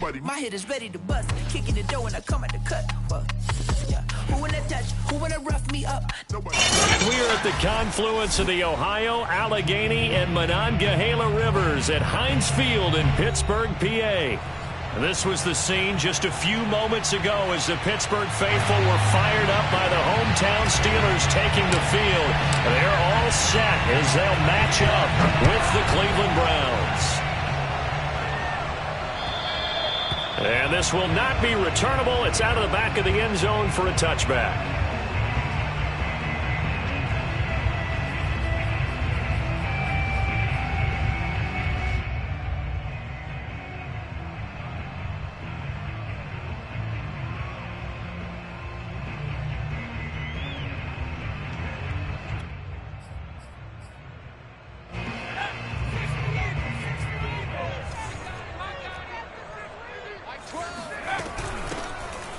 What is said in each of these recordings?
My head is ready to bust, kicking the door and I come at the cut. Well, yeah. Who wanna touch? Who wanna rough me up? Nobody. We are at the confluence of the Ohio, Allegheny, and Monongahela Rivers at Heinz Field in Pittsburgh, PA. This was the scene just a few moments ago as the Pittsburgh faithful were fired up by the hometown Steelers taking the field. They're all set as they'll match up with the Cleveland Browns. And this will not be returnable. It's out of the back of the end zone for a touchback.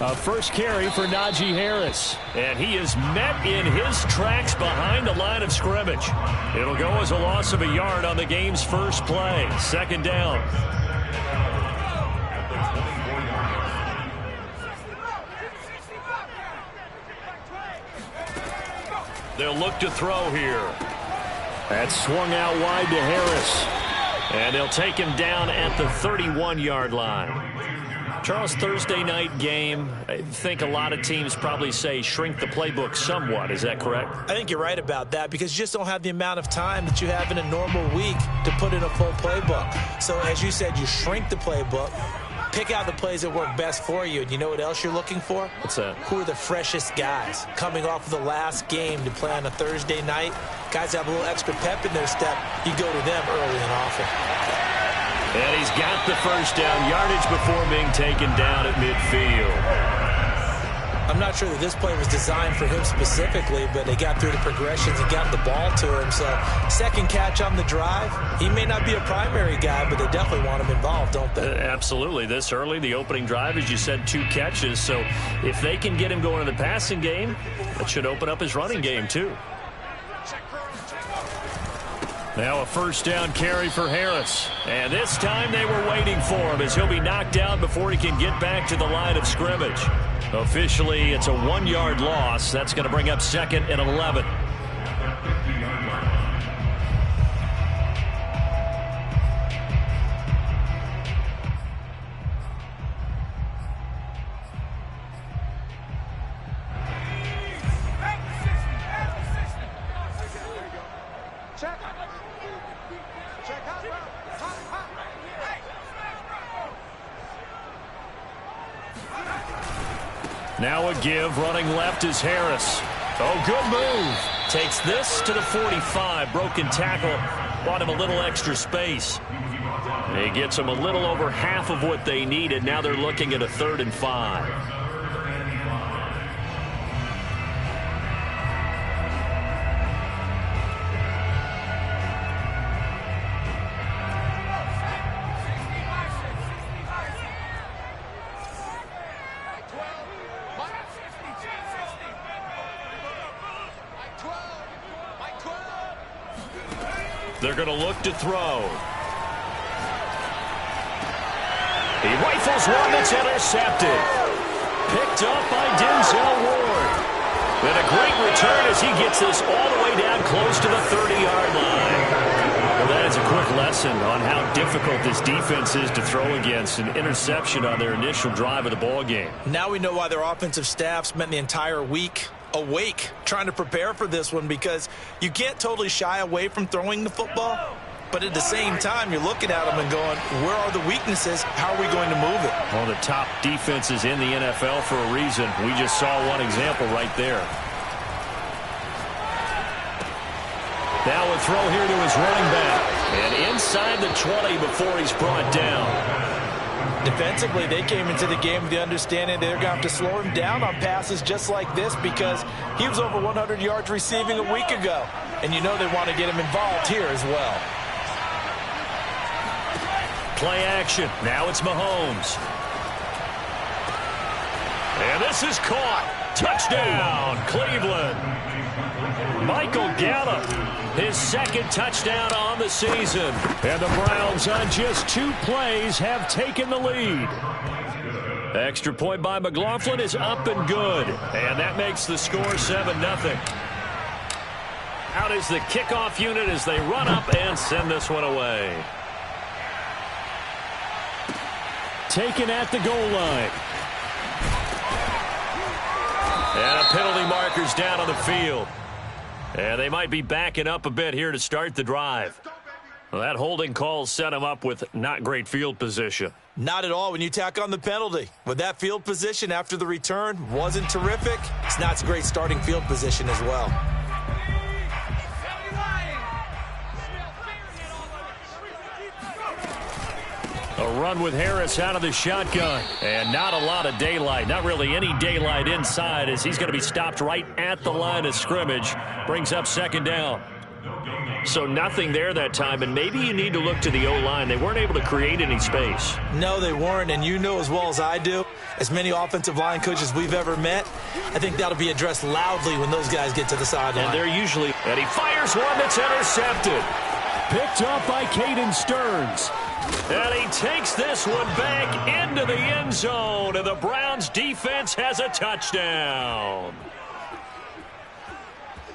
A first carry for Najee Harris. And he is met in his tracks behind the line of scrimmage. It'll go as a loss of a yard on the game's first play. Second down. They'll look to throw here. That's swung out wide to Harris. And they'll take him down at the 31-yard line. Charles, Thursday night game, I think a lot of teams probably say shrink the playbook somewhat. Is that correct? I think you're right about that because you just don't have the amount of time that you have in a normal week to put in a full playbook. So as you said, you shrink the playbook, pick out the plays that work best for you. And you know what else you're looking for? What's that? Who are the freshest guys coming off of the last game to play on a Thursday night? Guys that have a little extra pep in their step, you go to them early and often. And he's got the first down, yardage before being taken down at midfield. I'm not sure that this play was designed for him specifically, but they got through the progressions and got the ball to him. So second catch on the drive. He may not be a primary guy, but they definitely want him involved, don't they? Absolutely. This early, the opening drive, as you said, 2 catches. So if they can get him going in the passing game, that should open up his running game too. Now a first down carry for Harris. And this time they were waiting for him as he'll be knocked down before he can get back to the line of scrimmage. Officially, it's a 1-yard loss. That's going to bring up 2nd and 11. Now a give, running left is Harris. Oh, good move. Takes this to the 45. Broken tackle. Bought him a little extra space. He gets them a little over half of what they needed. Now they're looking at a 3rd and 5. They're going to look to throw. He rifles one that's intercepted. Picked up by Denzel Ward. And a great return as he gets this all the way down close to the 30-yard line. Well, that is a quick lesson on how difficult this defense is to throw against. An interception on their initial drive of the ball game. Now we know why their offensive staff spent the entire week awake trying to prepare for this one, because you can't totally shy away from throwing the football, but at the same time you're looking at them and going, where are the weaknesses? How are we going to move it? One of the top defenses in the NFL for a reason. We just saw one example right there. Now a throw here to his running back, and inside the 20 before he's brought down. Defensively, they came into the game with the understanding they're going to have to slow him down on passes just like this, because he was over 100 yards receiving a week ago. And you know they want to get him involved here as well. Play action. Now it's Mahomes. And this is caught. Touchdown, Cleveland. Michael Gallup, his second touchdown on the season. And the Browns on just 2 plays have taken the lead. Extra point by McLaughlin is up and good. And that makes the score 7-0. Out is the kickoff unit as they run up and send this one away. Taken at the goal line. And a penalty marker's down on the field. And they might be backing up a bit here to start the drive. Well, that holding call set him up with not great field position. Not at all when you tack on the penalty. With that field position after the return wasn't terrific. It's not a great starting field position as well. A run with Harris out of the shotgun. And not a lot of daylight. Not really any daylight inside as he's going to be stopped right at the line of scrimmage. Brings up second down. So nothing there that time, and maybe you need to look to the O-line. They weren't able to create any space. No, they weren't, and you know as well as I do, as many offensive line coaches we've ever met, I think that'll be addressed loudly when those guys get to the sideline. And they're usually, and he fires one that's intercepted. Picked off by Caden Stearns. And he takes this one back into the end zone, and the Browns defense has a touchdown.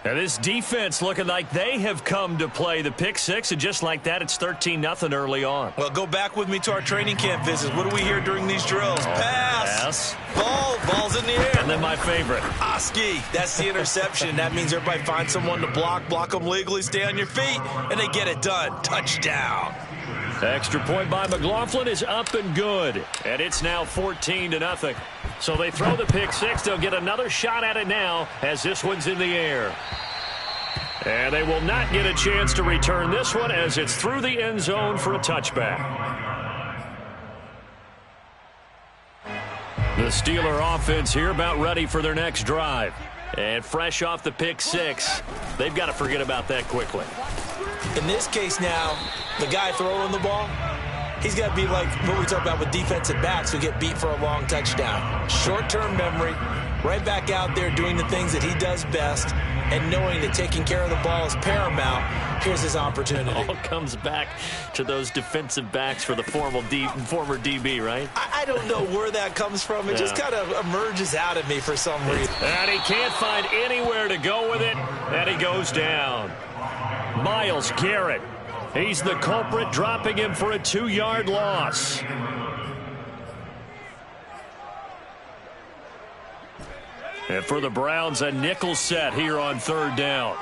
And this defense looking like they have come to play the pick six, and just like that, it's 13-0 early on. Well, go back with me to our training camp visits. What do we hear during these drills? Pass. Ball's in the air. And then my favorite. Oski. That's the interception. That means everybody finds someone to block them legally, stay on your feet, and they get it done. Touchdown. Extra point by McLaughlin is up and good. And it's now 14-0. So they throw the pick six. They'll get another shot at it now as this one's in the air. And they will not get a chance to return this one as it's through the end zone for a touchback. The Steeler offense here about ready for their next drive. And fresh off the pick six, they've got to forget about that quickly. In this case now, the guy throwing the ball, he's got to be like what we talk about with defensive backs who get beat for a long touchdown. Short-term memory, right back out there doing the things that he does best, and knowing that taking care of the ball is paramount. Here's his opportunity. All comes back to those defensive backs for the former DB, right? I don't know where that comes from. It just kind of emerges out at me for some reason. And he can't find anywhere to go with it, and he goes down. Myles Garrett, he's the culprit, dropping him for a 2-yard loss. And for the Browns, a nickel set here on third down.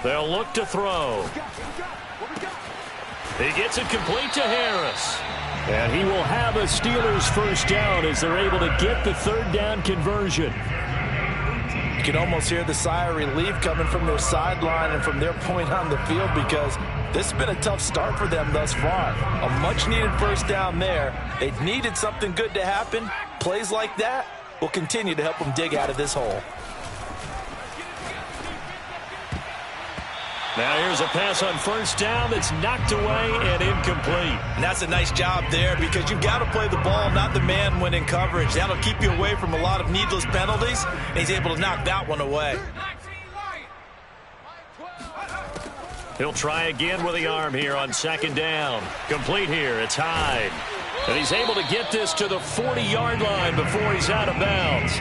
They'll look to throw. He gets it complete to Harris. And he will have a Steelers first down as they're able to get the third down conversion. You can almost hear the sigh of relief coming from their sideline and from their point on the field, because this has been a tough start for them thus far. A much-needed first down there. They've needed something good to happen. Plays like that will continue to help them dig out of this hole. Now here's a pass on first down that's knocked away and incomplete. And that's a nice job there, because you've got to play the ball, not the man when in coverage. That'll keep you away from a lot of needless penalties, and he's able to knock that one away. He'll try again with the arm here on second down. Complete here. It's Hyde. And he's able to get this to the 40-yard line before he's out of bounds.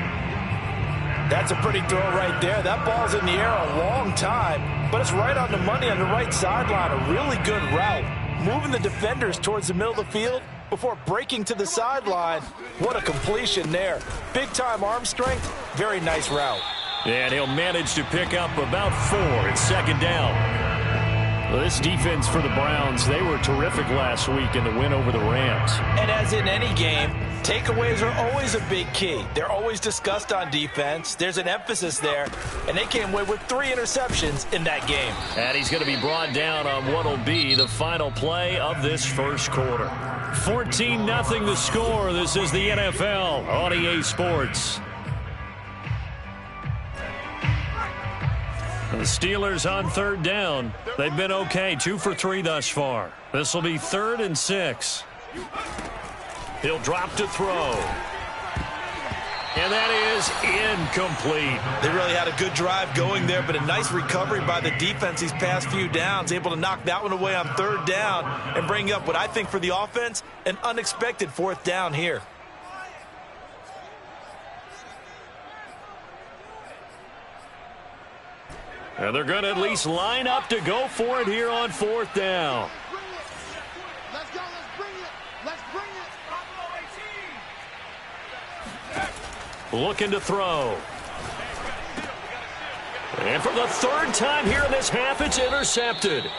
That's a pretty throw right there. That ball's in the air a long time, but it's right on the money on the right sideline. A really good route. Moving the defenders towards the middle of the field before breaking to the sideline. What a completion there. Big-time arm strength. Very nice route. And he'll manage to pick up about 4 at second down. Well, this defense for the Browns, they were terrific last week in the win over the Rams. And as in any game, takeaways are always a big key. They're always discussed on defense. There's an emphasis there, and they came away with 3 interceptions in that game. And he's going to be brought down on what will be the final play of this first quarter. 14-0 the score. This is the NFL on EA Sports. The Steelers on third down. They've been okay, 2 for 3 thus far. This will be 3rd and 6. He'll drop to throw. And that is incomplete. They really had a good drive going there, but a nice recovery by the defense these past few downs, able to knock that one away on third down and bring up what I think for the offense, an unexpected fourth down here. And they're going to at least line up to go for it here on fourth down. Let's go, let's bring it. Let's bring it. Looking to throw. And for the third time here in this half, it's intercepted.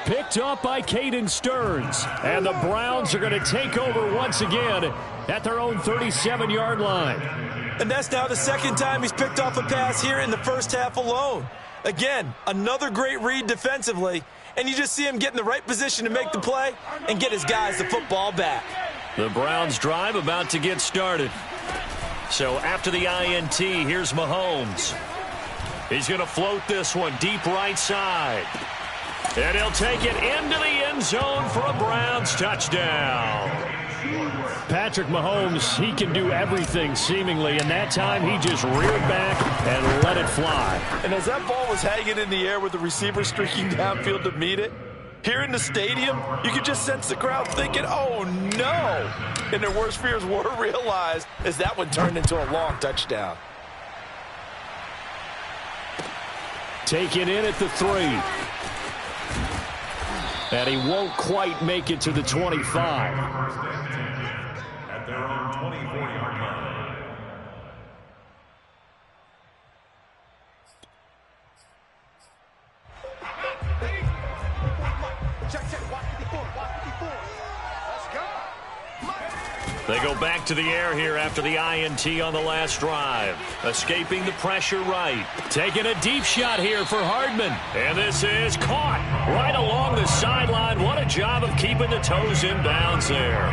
Picked up by Caden Stearns. And the Browns are going to take over once again at their own 37-yard line. And that's now the second time he's picked off a pass here in the first half alone. Again, another great read defensively, and you just see him get in the right position to make the play and get his guys the football back. The Browns drive about to get started. So after the INT, here's Mahomes. He's going to float this one deep right side. And he'll take it into the end zone for a Browns touchdown. Patrick Mahomes, he can do everything seemingly, and that time he just reared back and let it fly. And as that ball was hanging in the air with the receiver streaking downfield to meet it, here in the stadium, you could just sense the crowd thinking, oh no! And their worst fears were realized as that one turned into a long touchdown. Take it in at the 3. And he won't quite make it to the 25. At their own 24-yard line. Check, watch 54, watch 54. Let's go. They go back to the air here after the INT on the last drive. Escaping the pressure right. Taking a deep shot here for Hardman. And this is caught right along the sideline. What a job of keeping the toes in bounds there.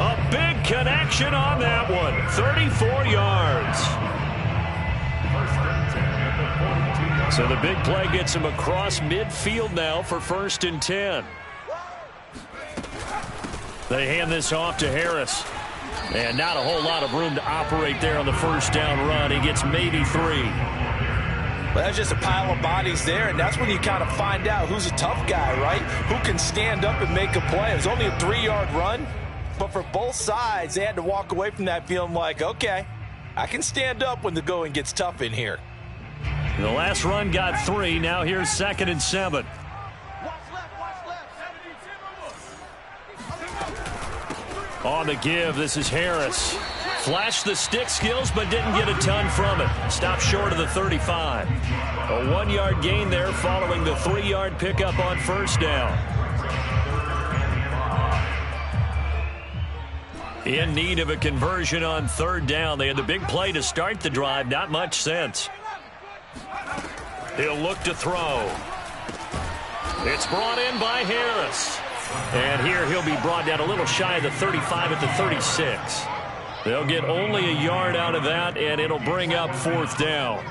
A big connection on that one. 34 yards. So the big play gets him across midfield now for 1st and 10. They hand this off to Harris. And not a whole lot of room to operate there on the first down run. He gets maybe 3. Well, that's just a pile of bodies there, and that's when you kind of find out who's a tough guy, right? Who can stand up and make a play. It was only a 3-yard run, but for both sides, they had to walk away from that feeling like, okay, I can stand up when the going gets tough in here. The last run got 3. Now here's 2nd and 7. On the give, this is Harris. Flashed the stick skills, but didn't get a ton from it. Stopped short of the 35. A 1-yard gain there following the 3-yard pickup on first down. In need of a conversion on third down. They had the big play to start the drive. Not much sense. He'll look to throw. It's brought in by Harris. And here he'll be brought down a little shy of the 35 at the 36. They'll get only a yard out of that, and it'll bring up 4th down.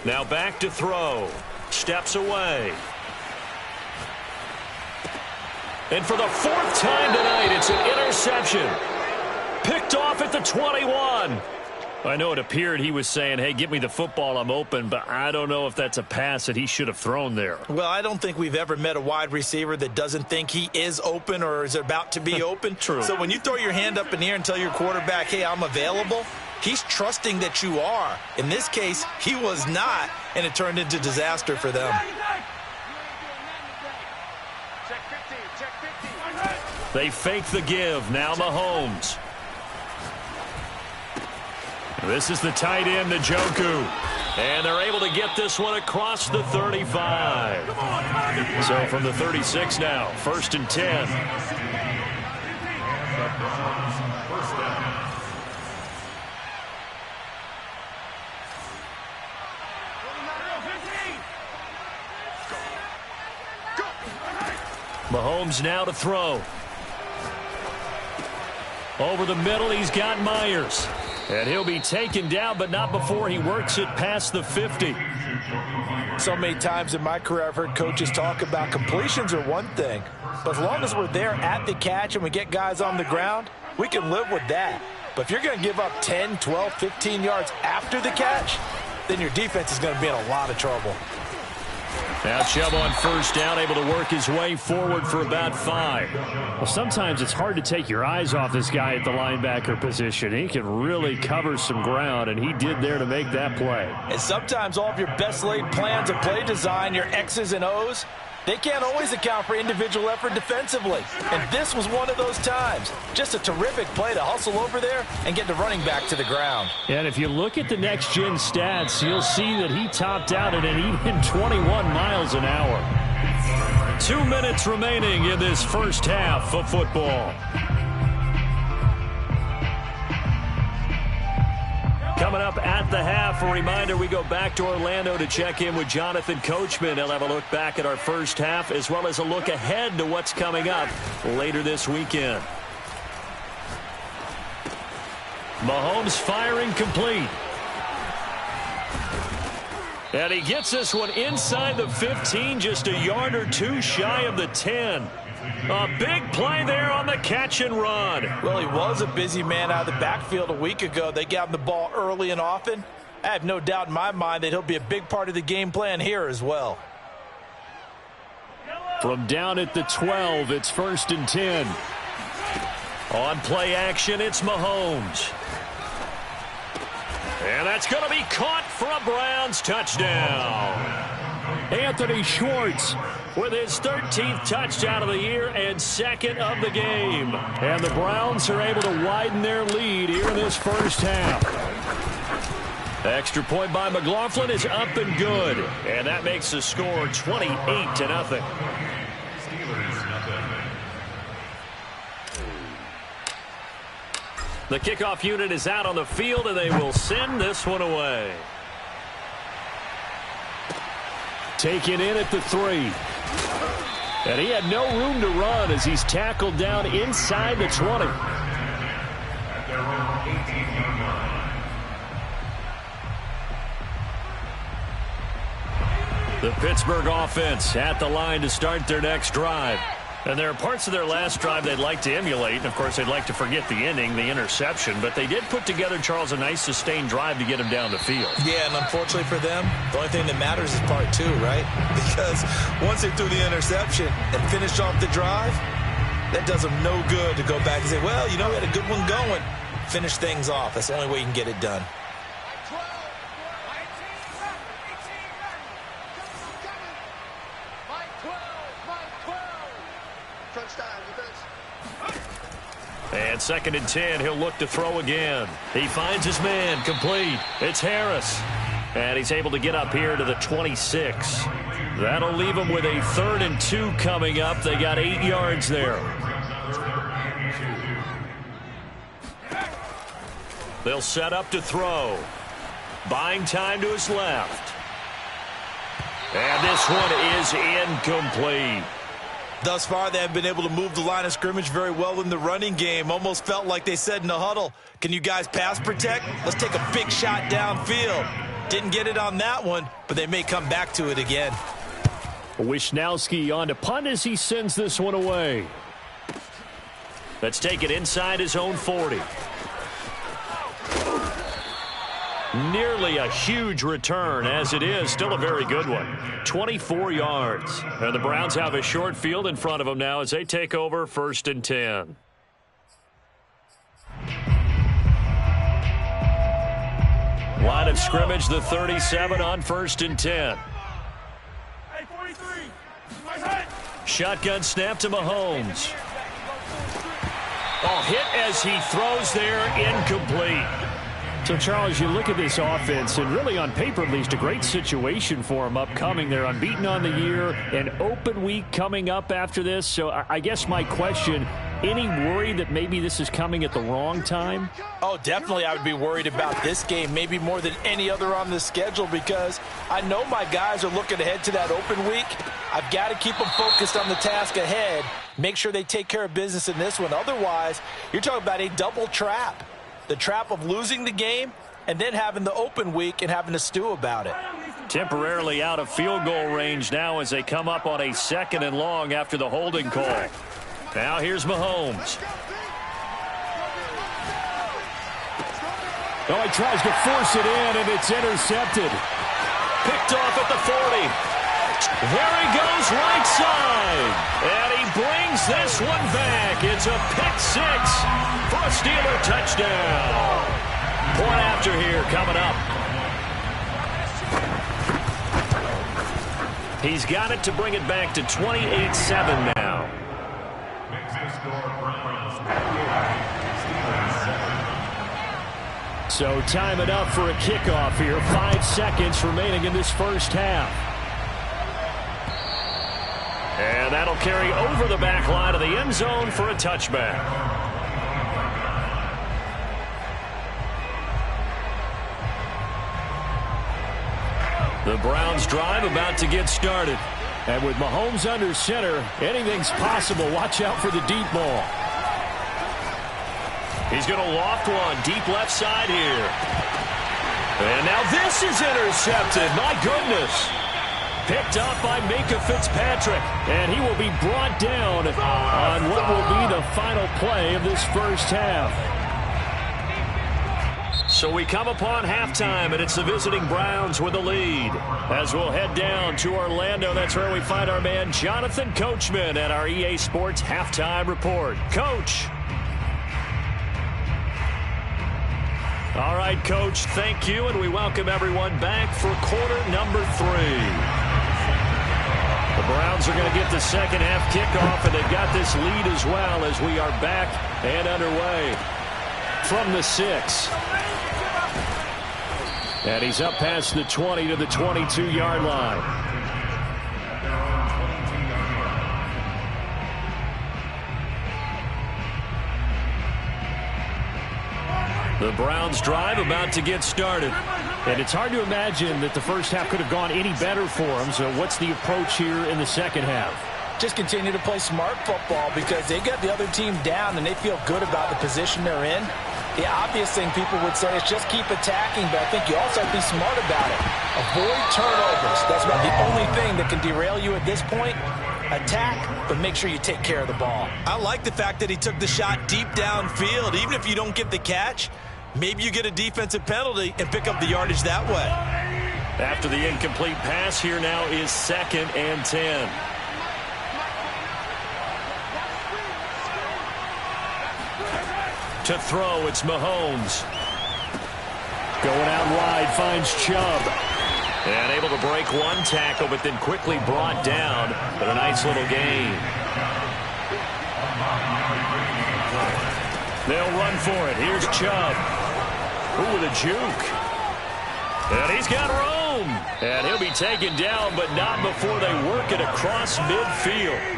Now back to throw. Steps away. And for the 4th time tonight, it's an interception. Picked off at the 21. I know it appeared he was saying, hey, give me the football, I'm open, but I don't know if that's a pass that he should have thrown there. Well, I don't think we've ever met a wide receiver that doesn't think he is open or is about to be open. True. So when you throw your hand up in the air and tell your quarterback, hey, I'm available, he's trusting that you are. In this case, he was not, and it turned into disaster for them. They fake the give. Now Mahomes. This is the tight end, Njoku. And they're able to get this one across the 35. So from the 36 now, 1st and 10. Mahomes now to throw. Over the middle, he's got Myers. And he'll be taken down, but not before he works it past the 50. So many times in my career I've heard coaches talk about completions are one thing, but as long as we're there at the catch and we get guys on the ground, we can live with that. But if you're going to give up 10, 12, 15 yards after the catch, then your defense is going to be in a lot of trouble. Now Chubb on first down, able to work his way forward for about 5. Well, sometimes it's hard to take your eyes off this guy at the linebacker position. He can really cover some ground, and he did there to make that play. And sometimes all of your best laid plans of play design, your X's and O's, they can't always account for individual effort defensively. And this was one of those times. Just a terrific play to hustle over there and get the running back to the ground. And if you look at the next-gen stats, you'll see that he topped out at an even 21 miles an hour. 2 minutes remaining in this first half of football. Coming up at the half, a reminder, we go back to Orlando to check in with Jonathan Coachman. He'll have a look back at our first half as well as a look ahead to what's coming up later this weekend. Mahomes firing complete. And he gets this one inside the 15, just a yard or two shy of the 10. A big play there on the catch and run. Well, he was a busy man out of the backfield a week ago. They got him the ball early and often. I have no doubt in my mind that he'll be a big part of the game plan here as well. From down at the 12, it's 1st and 10. On play action, it's Mahomes. And that's going to be caught for a Browns touchdown. Anthony Schwartz with his 13th touchdown of the year and 2nd of the game. And the Browns are able to widen their lead here in this first half. Extra point by McLaughlin is up and good. And that makes the score 28-0. The kickoff unit is out on the field, and they will send this one away. Taken in at the 3. And he had no room to run as he's tackled down inside the 20. At their own 18-yard line. The Pittsburgh offense at the line to start their next drive. And there are parts of their last drive they'd like to emulate. And, of course, they'd like to forget the ending, the interception. But they did put together, Charles, a nice sustained drive to get him down the field. Yeah, and unfortunately for them, the only thing that matters is part 2, right? Because once they threw the interception and finished off the drive, that does them no good to go back and say, well, you know, we had a good one going. Finish things off. That's the only way you can get it done. And 2nd and 10, he'll look to throw again. He finds his man, complete. It's Harris. And he's able to get up here to the 26. That'll leave him with a 3rd and 2 coming up. They got 8 yards there. They'll set up to throw. Buying time to his left. And this one is incomplete. Thus far, they have been able to move the line of scrimmage very well in the running game. Almost felt like they said in the huddle, can you guys pass protect? Let's take a big shot downfield. Didn't get it on that one, but they may come back to it again. Wisnowski on to punt as he sends this one away. Let's take it inside his own 40. Nearly a huge return, as it is still a very good one. 24 yards. And the Browns have a short field in front of them now as they take over 1st and 10. Line of scrimmage, the 37 on 1st and 10. Shotgun snap to Mahomes. Oh, hit as he throws there, incomplete. So, Charles, you look at this offense, and really on paper, at least, a great situation for them upcoming. They're unbeaten on the year, an open week coming up after this. So I guess my question, any worry that maybe this is coming at the wrong time? Oh, definitely I would be worried about this game, maybe more than any other on the schedule, because I know my guys are looking ahead to that open week. I've got to keep them focused on the task ahead, make sure they take care of business in this one. Otherwise, you're talking about a double trap. The trap of losing the game and then having the open week and having to stew about it. Temporarily out of field goal range now as they come up on a 2nd and long after the holding call. Now here's Mahomes. Oh, he tries to force it in, and it's intercepted. Picked off at the 40. There he goes right side. And he brings this one back. It's a pick 6 for a Steeler touchdown. Point after here coming up. He's got it to bring it back to 28-7 now. So time it up for a kickoff here. 5 seconds remaining in this first half. And that'll carry over the back line of the end zone for a touchback. The Browns drive about to get started. And with Mahomes under center, anything's possible. Watch out for the deep ball. He's going to loft one deep left side here. And now this is intercepted. My goodness. Picked up by Minkah Fitzpatrick. And he will be brought down on what will be the final play of this first half. So we come upon halftime, and it's the visiting Browns with a lead. As we'll head down to Orlando, that's where we find our man Jonathan Coachman at our EA Sports Halftime Report. Coach. All right, Coach, thank you, and we welcome everyone back for quarter number 3. The Browns are going to get the second half kickoff, and they've got this lead as well as we are back and underway from the 6. And he's up past the 20 to the 22-yard line. The Browns drive about to get started. And it's hard to imagine that the first half could have gone any better for them. So what's the approach here in the second half? Just continue to play smart football because they got the other team down and they feel good about the position they're in. The obvious thing people would say is just keep attacking, but I think you also have to be smart about it. Avoid turnovers. That's about the only thing that can derail you at this point. Attack, but make sure you take care of the ball. I like the fact that he took the shot deep downfield. Even if you don't get the catch, maybe you get a defensive penalty and pick up the yardage that way. After the incomplete pass, here now is 2nd and 10. To throw, it's Mahomes. Going out wide, finds Chubb. And able to break one tackle, but then quickly brought down. But a nice little gain. They'll run for it. Here's Chubb. Ooh, with a juke. And he's got room. And he'll be taken down, but not before they work it across midfield.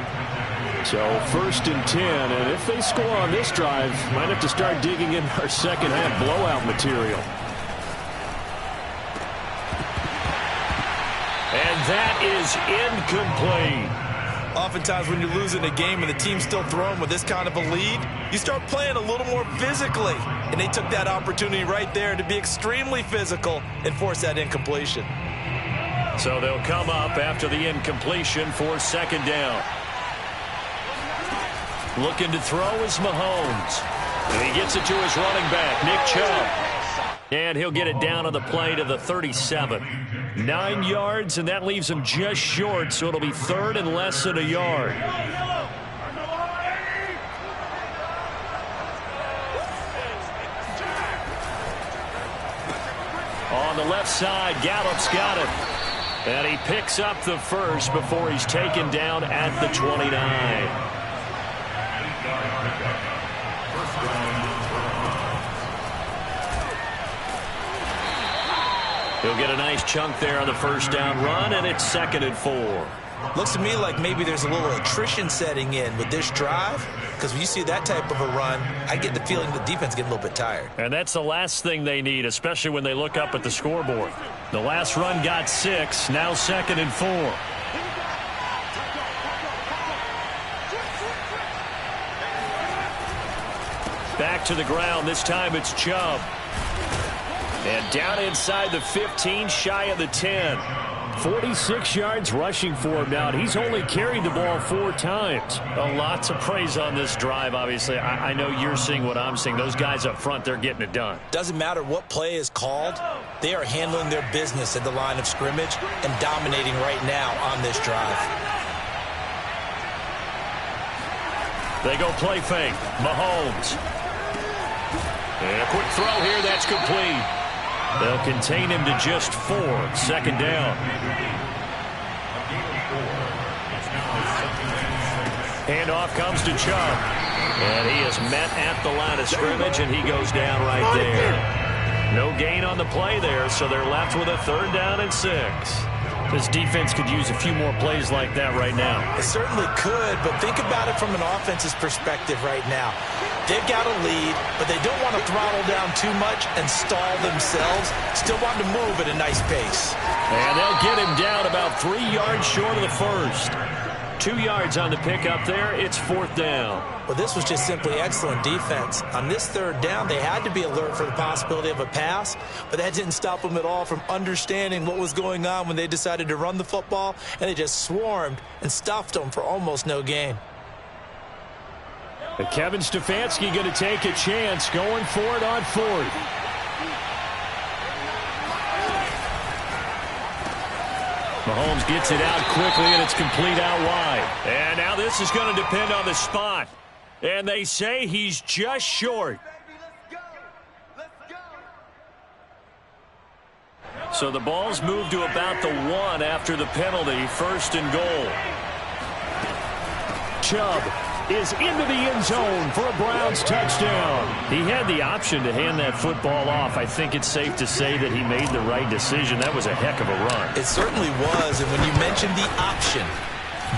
So 1st and 10, and if they score on this drive, might have to start digging in our second half blowout material. And that is incomplete. Oftentimes when you're losing a game and the team's still throwing with this kind of a lead, you start playing a little more physically. And they took that opportunity right there to be extremely physical and force that incompletion. So they'll come up after the incompletion for 2nd down. Looking to throw is Mahomes. And he gets it to his running back, Nick Chubb. And he'll get it down on the play to the 37. 9 yards, and that leaves him just short, so it'll be 3rd and less than a yard. On the left side, Gallup's got it. And he picks up the first before he's taken down at the 29. He'll get a nice chunk there on the first down run, and it's 2nd and 4. Looks to me like maybe there's a little attrition setting in with this drive, because when you see that type of a run, I get the feeling the defense getting a little bit tired. And that's the last thing they need, especially when they look up at the scoreboard. The last run got 6, now 2nd and 4. Back to the ground. This time it's Chubb. And down inside the 15, shy of the 10. 46 yards rushing for him now. And he's only carried the ball 4 times. A lot to praise on this drive, obviously. I know you're seeing what I'm seeing. Those guys up front, they're getting it done. Doesn't matter what play is called. They are handling their business at the line of scrimmage and dominating right now on this drive. They go play fake. Mahomes. And a quick throw here. That's complete. They'll contain him to just 4. Second down. Handoff comes to Chubb. And he is met at the line of scrimmage, and he goes down right there. No gain on the play there, so they're left with a 3rd down and 6. This defense could use a few more plays like that right now. It certainly could, but think about it from an offense's perspective right now. They've got a lead, but they don't want to throttle down too much and stall themselves. Still want to move at a nice pace. And they'll get him down about 3 yards short of the first. 2 yards on the pickup there. It's 4th down. Well, this was just simply excellent defense. On this 3rd down, they had to be alert for the possibility of a pass, but that didn't stop them at all from understanding what was going on when they decided to run the football, and they just swarmed and stuffed them for almost no gain. And Kevin Stefanski going to take a chance going for it on 4th. Mahomes gets it out quickly, and it's complete out wide. And now this is going to depend on the spot. And they say he's just short. So the ball's moved to about the 1 after the penalty. 1st and goal. Chubb is into the end zone for a Browns touchdown. He had the option to hand that football off. I think it's safe to say that he made the right decision. That was a heck of a run. It certainly was, and when you mentioned the option,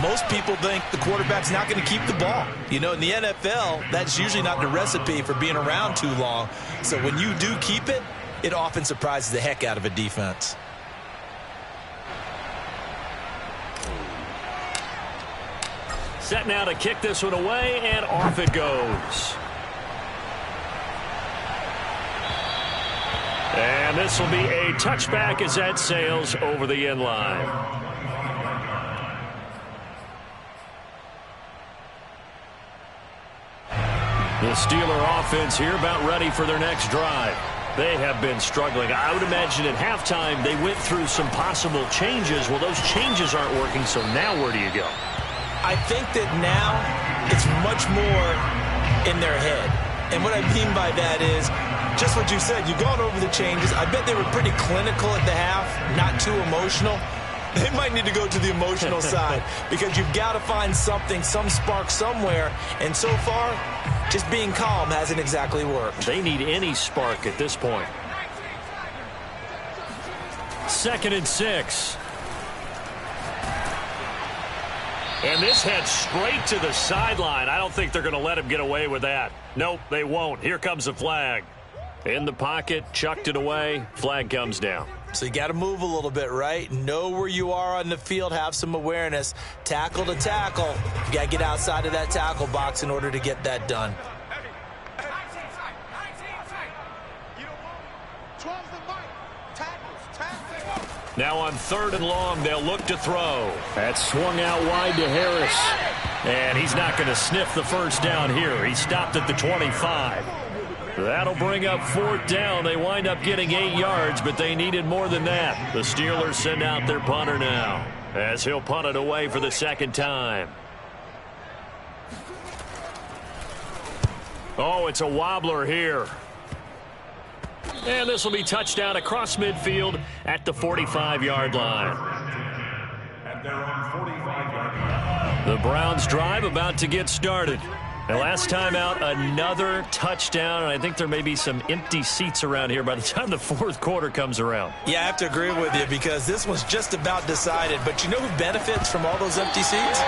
most people think the quarterback's not going to keep the ball. You know, in the NFL, that's usually not the recipe for being around too long. So when you do keep it, it often surprises the heck out of a defense. Set now to kick this one away, and off it goes. And this will be a touchback as that sails over the end line. The Steeler offense here about ready for their next drive. They have been struggling. I would imagine at halftime they went through some possible changes. Well, those changes aren't working, so now where do you go? I think that now it's much more in their head. And what I mean by that is just what you said. You've gone over the changes. I bet they were pretty clinical at the half, not too emotional. They might need to go to the emotional side because you've got to find something, some spark somewhere. And so far, just being calm hasn't exactly worked. They need any spark at this point. 2nd and 6. And this heads straight to the sideline. I don't think they're going to let him get away with that. Nope, they won't. Here comes the flag. In the pocket, chucked it away. Flag comes down. So you got to move a little bit, right? Know where you are on the field. Have some awareness. Tackle to tackle. You got to get outside of that tackle box in order to get that done. Now on 3rd and long, they'll look to throw. That swung out wide to Harris. And he's not going to sniff the first down here. He stopped at the 25. That'll bring up 4th down. They wind up getting 8 yards, but they needed more than that. The Steelers send out their punter now, as he'll punt it away for the 2nd time. Oh, it's a wobbler here. And this will be touchdown across midfield at the 45-yard line. At their own 45-yard line. The Browns drive about to get started. And last time out, another touchdown, and I think there may be some empty seats around here by the time the 4th quarter comes around. Yeah, I have to agree with you because this one's just about decided. But you know who benefits from all those empty seats?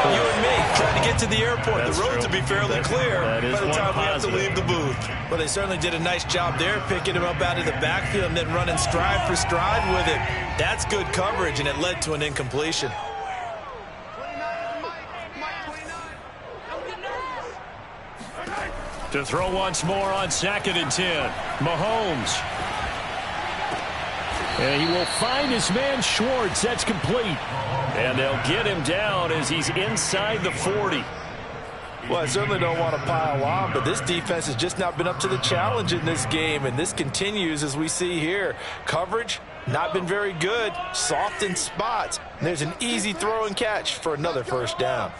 You and me, trying to get to the airport. That's the roads true. will be fairly clear by the time we have to leave the booth. Well, they certainly did a nice job there, picking him up out of the backfield and then running stride for stride with it. That's good coverage, and it led to an incompletion. To throw once more on 2nd and 10. Mahomes. And he will find his man Schwartz. That's complete. And they'll get him down as he's inside the 40. Well, I certainly don't want to pile on, but this defense has just not been up to the challenge in this game, and this continues as we see here. Coverage, not been very good, soft in spots. And there's an easy throw and catch for another first down.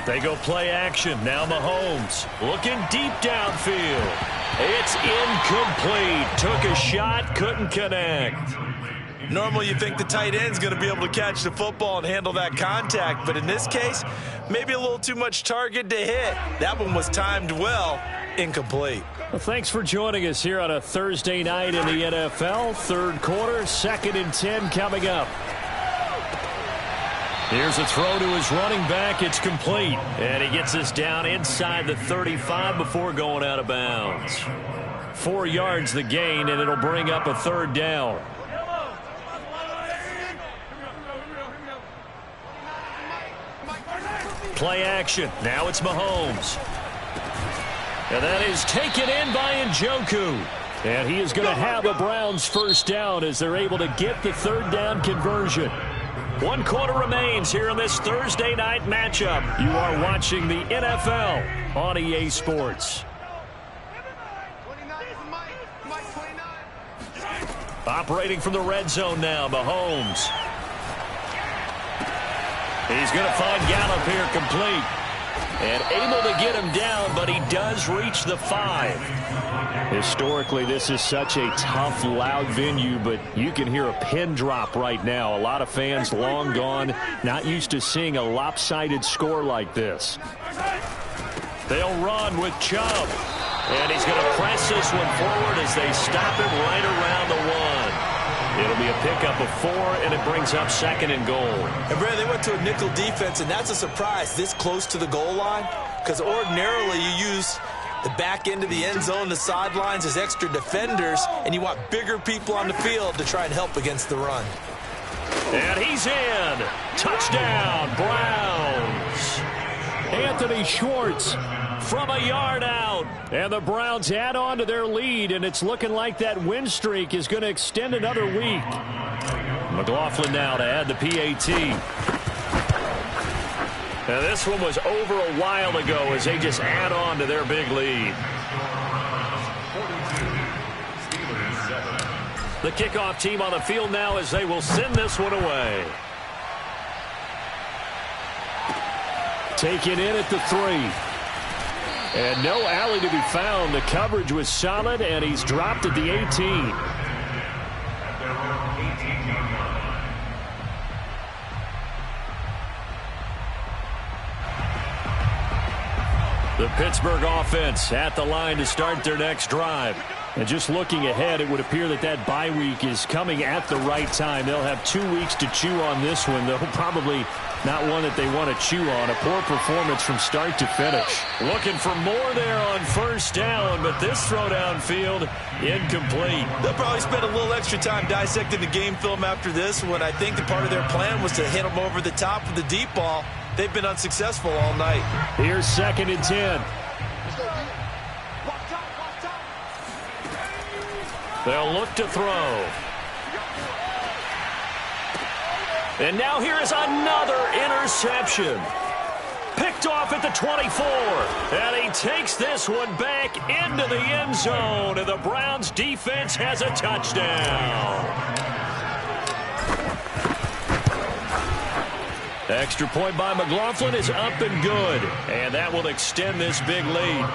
They go play action. Now Mahomes looking deep downfield. It's incomplete. Took a shot, couldn't connect. Normally you think the tight end's going to be able to catch the football and handle that contact, but in this case, maybe a little too much target to hit. That one was timed well, incomplete. Well, thanks for joining us here on a Thursday night in the NFL. Third quarter, 2nd and 10 coming up. Here's a throw to his running back. It's complete. And he gets us down inside the 35 before going out of bounds. 4 yards the gain, and it'll bring up a third down. Play action. Now it's Mahomes. And that is taken in by Njoku. And he is going to have a Browns first down as they're able to get the third down conversion. 1 quarter remains here in this Thursday night matchup. You are watching the NFL on EA Sports. Operating from the red zone now, Mahomes. He's going to find Gallup here complete. And able to get him down, but he does reach the 5. Historically, this is such a tough, loud venue, but you can hear a pin drop right now. A lot of fans long gone, not used to seeing a lopsided score like this. They'll run with Chubb. And he's going to press this one forward as they stop him right around the 1. It'll be a pickup of 4, and it brings up 2nd and goal. And, Brad, they went to a nickel defense, and that's a surprise this close to the goal line, because ordinarily you use the back end of the end zone, the sidelines as extra defenders, and you want bigger people on the field to try and help against the run. And he's in. Touchdown, Browns. Anthony Schwartz from a yard out. And the Browns add on to their lead, and it's looking like that win streak is going to extend another week. McLaughlin now to add the PAT. Now this one was over a while ago as they just add on to their big lead. The kickoff team on the field now as they will send this one away. Taken in at the 3. And no alley to be found. The coverage was solid, and he's dropped at the 18. The Pittsburgh offense at the line to start their next drive. And just looking ahead, it would appear that that bye week is coming at the right time. They'll have 2 weeks to chew on this one, though probably not one that they want to chew on. A poor performance from start to finish. Looking for more there on first down, but this throw downfield incomplete. They'll probably spend a little extra time dissecting the game film after this one. I think that part of their plan was to hit them over the top of the deep ball. They've been unsuccessful all night. Here's 2nd and 10. They'll look to throw. And now here is another interception. Picked off at the 24. And he takes this one back into the end zone. And the Browns defense has a touchdown. Extra point by McLaughlin is up and good. And that will extend this big lead.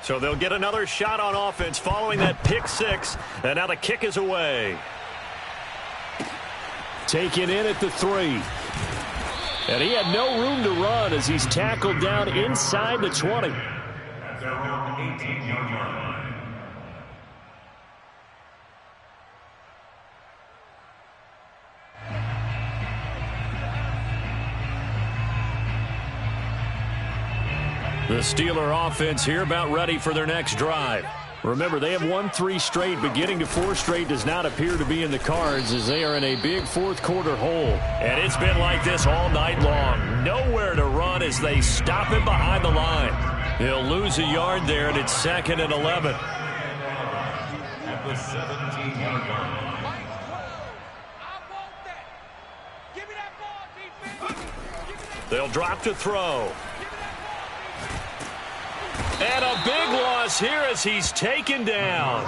So they'll get another shot on offense following that pick 6. And now the kick is away. Taken in at the 3. And he had no room to run as he's tackled down inside the 20. At their own 18-yard line. The Steeler offense here about ready for their next drive. Remember, they have won 3 straight, but getting to 4 straight does not appear to be in the cards as they are in a big fourth-quarter hole. And it's been like this all night long. Nowhere to run as they stop him behind the line. He'll lose a yard there, and it's 2nd and 11. At the 17-yard line. They'll drop to throw. And a big loss here as he's taken down.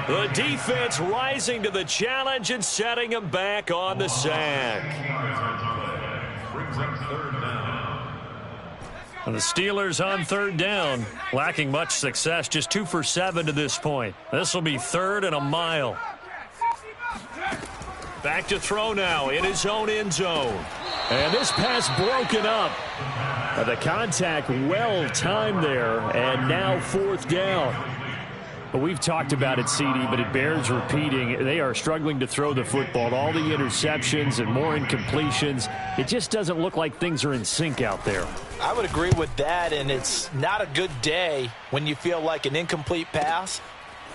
The defense rising to the challenge and setting him back on the sack. Brings up 3rd down. And the Steelers on 3rd down, lacking much success, just 2 for 7 to this point. This will be 3rd and a mile. Back to throw now in his own end zone. And this pass broken up. The contact well timed there, and now 4th down. But we've talked about it, CD, but it bears repeating. They are struggling to throw the football. All the interceptions and more incompletions. It just doesn't look like things are in sync out there. I would agree with that, and it's not a good day when you feel like an incomplete pass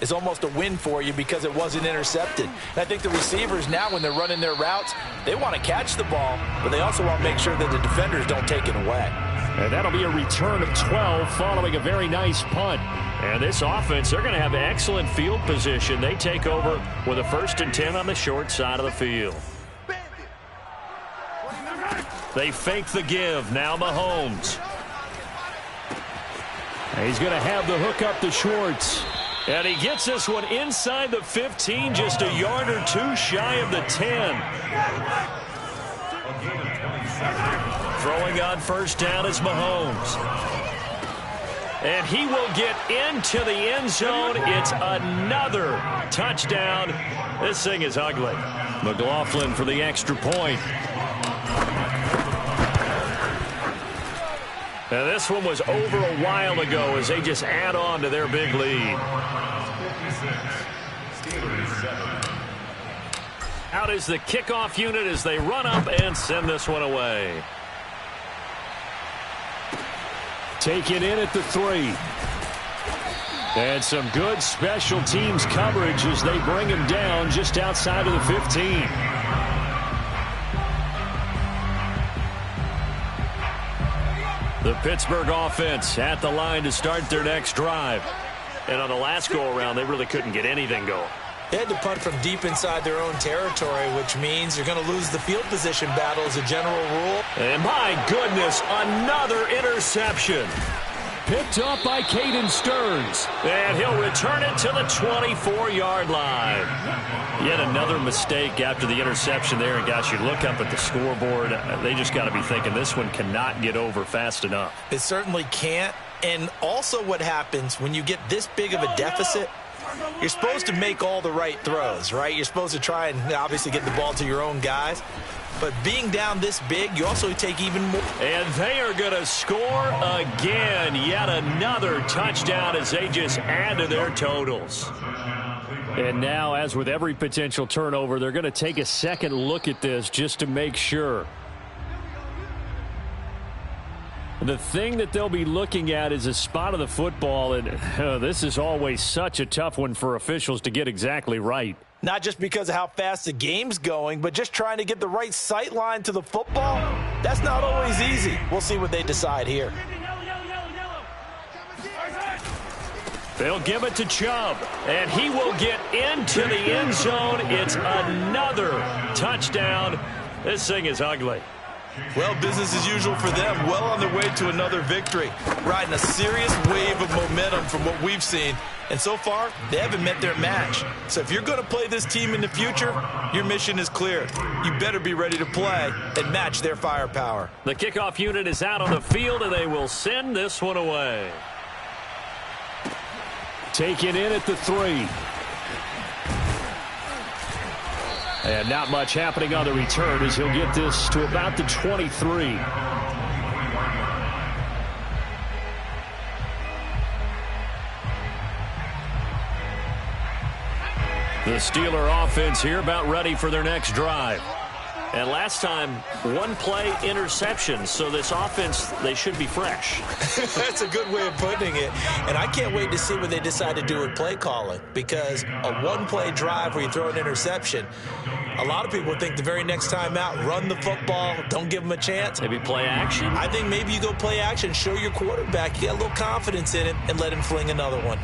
is almost a win for you because it wasn't intercepted. And I think the receivers now, when they're running their routes, they want to catch the ball, but they also want to make sure that the defenders don't take it away. And that'll be a return of 12 following a very nice punt. And this offense, they're going to have excellent field position. They take over with a 1st and 10 on the short side of the field. They fake the give. Now Mahomes. He's going to have the hook up to Schwartz. And he gets this one inside the 15, just a yard or 2 shy of the 10. Throwing on 1st down is Mahomes. And he will get into the end zone. It's another touchdown. This thing is ugly. McLaughlin for the extra point. Now this one was over a while ago as they just add on to their big lead. Out is the kickoff unit as they run up and send this one away. Taken in at the 3. And some good special teams coverage as they bring him down just outside of the 15. The Pittsburgh offense at the line to start their next drive. And on the last go-around, they really couldn't get anything going. They had to punt from deep inside their own territory, which means you're going to lose the field position battle as a general rule. And my goodness, another interception. Picked up by Caden Stearns. And he'll return it to the 24-yard line. Yet another mistake after the interception there. And, gosh, you look up at the scoreboard. They just got to be thinking this one cannot get over fast enough. It certainly can't. And also what happens when you get this big of a deficit, you're supposed to make all the right throws, right? You're supposed to try and obviously get the ball to your own guys. But being down this big, you also take even more. And they are going to score again. Yet another touchdown as they just add to their totals. And now, as with every potential turnover, they're going to take a second look at this just to make sure. The thing that they'll be looking at is a spot of the football, and this is always such a tough one for officials to get exactly right. Not just because of how fast the game's going, but just trying to get the right sight line to the football. That's not always easy. We'll see what they decide here. They'll give it to Chubb, and he will get into the end zone. It's another touchdown. This thing is ugly. Well, business as usual for them. Well on their way to another victory. Riding a serious wave of momentum from what we've seen. And so far, they haven't met their match. So if you're going to play this team in the future, your mission is clear. You better be ready to play and match their firepower. The kickoff unit is out on the field, and they will send this one away. Taken in at the 3. And not much happening on the return as he'll get this to about the 23. The Steeler offense here about ready for their next drive. And last time, one play interception. So this offense, they should be fresh. That's a good way of putting it. And I can't wait to see what they decide to do with play calling, because a one-play drive where you throw an interception, a lot of people think the very next time out, run the football, don't give them a chance. Maybe play action? I think maybe you go play action, show your quarterback, you got a little confidence in him, and let him fling another one.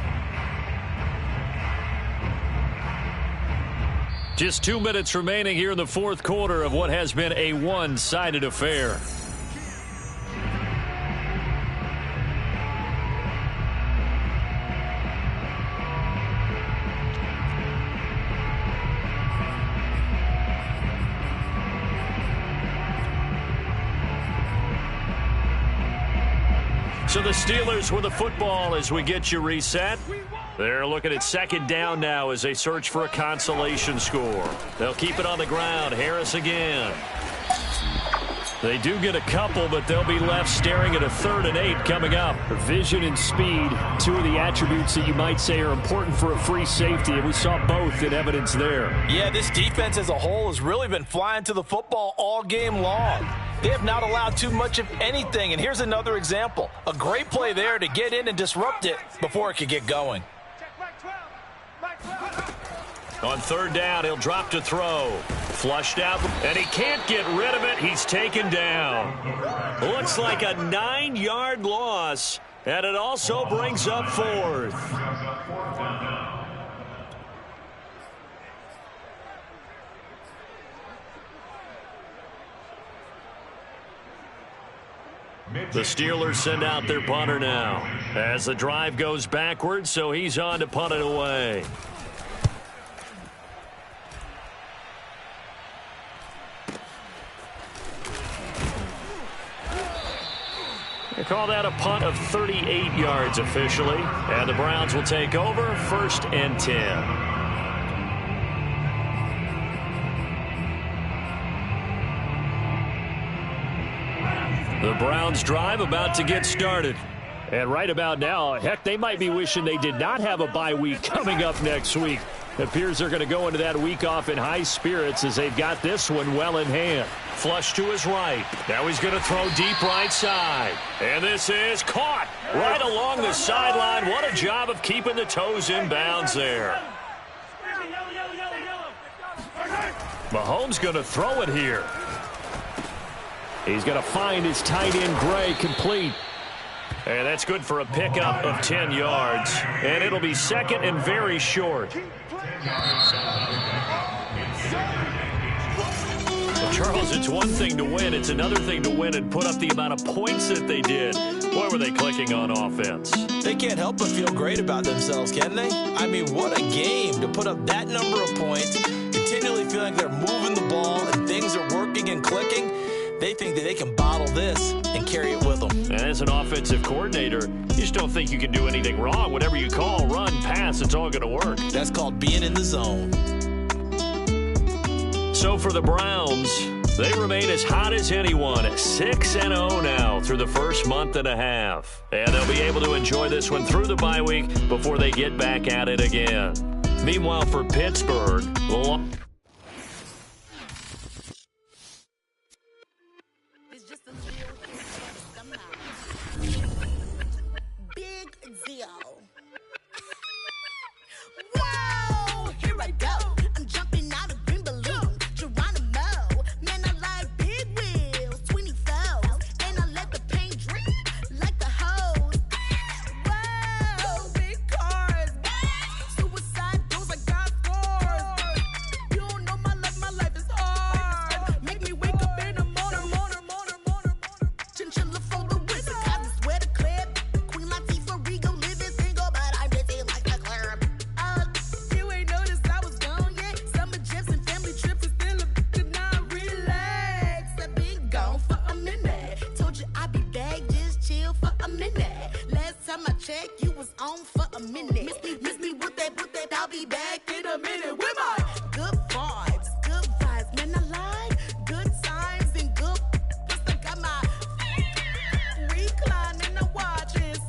Just 2 minutes remaining here in the fourth quarter of what has been a one-sided affair. So the Steelers with the football as we get you reset. They're looking at second down now as they search for a consolation score. They'll keep it on the ground. Harris again. They do get a couple, but they'll be left staring at a 3rd and 8 coming up. Vision and speed, two of the attributes that you might say are important for a free safety, and we saw both in evidence there. Yeah, this defense as a whole has really been flying to the football all game long. They have not allowed too much of anything, and here's another example. A great play there to get in and disrupt it before it could get going. On 3rd down, he'll drop to throw. Flushed out, and he can't get rid of it. He's taken down. Looks like a 9-yard loss, and it also brings up 4th. The Steelers send out their punter now as the drive goes backwards, so he's on to punt it away. They call that a punt of 38 yards officially, and the Browns will take over 1st and 10. The Browns drive about to get started. And right about now, heck, they might be wishing they did not have a bye week coming up next week. It appears they're going to go into that week off in high spirits as they've got this one well in hand. Flush to his right. Now he's going to throw deep right side. And this is caught right along the sideline. What a job of keeping the toes in bounds there. Mahomes going to throw it here. He's going to find his tight end, Gray, complete. And that's good for a pickup of 10 yards. And it'll be 2nd and very short. Well, Charles, it's one thing to win. It's another thing to win and put up the amount of points that they did. Boy, were they clicking on offense. They can't help but feel great about themselves, can they? I mean, what a game to put up that number of points, continually feeling like they're moving the ball and things are working and clicking. They think that they can bottle this and carry it with them. And as an offensive coordinator, you just don't think you can do anything wrong. Whatever you call, run, pass, it's all going to work. That's called being in the zone. So for the Browns, they remain as hot as anyone at 6-0 now through the first month and a half. And they'll be able to enjoy this one through the bye week before they get back at it again. Meanwhile, for Pittsburgh, check, you was on for a minute. Miss me with that, I'll be back.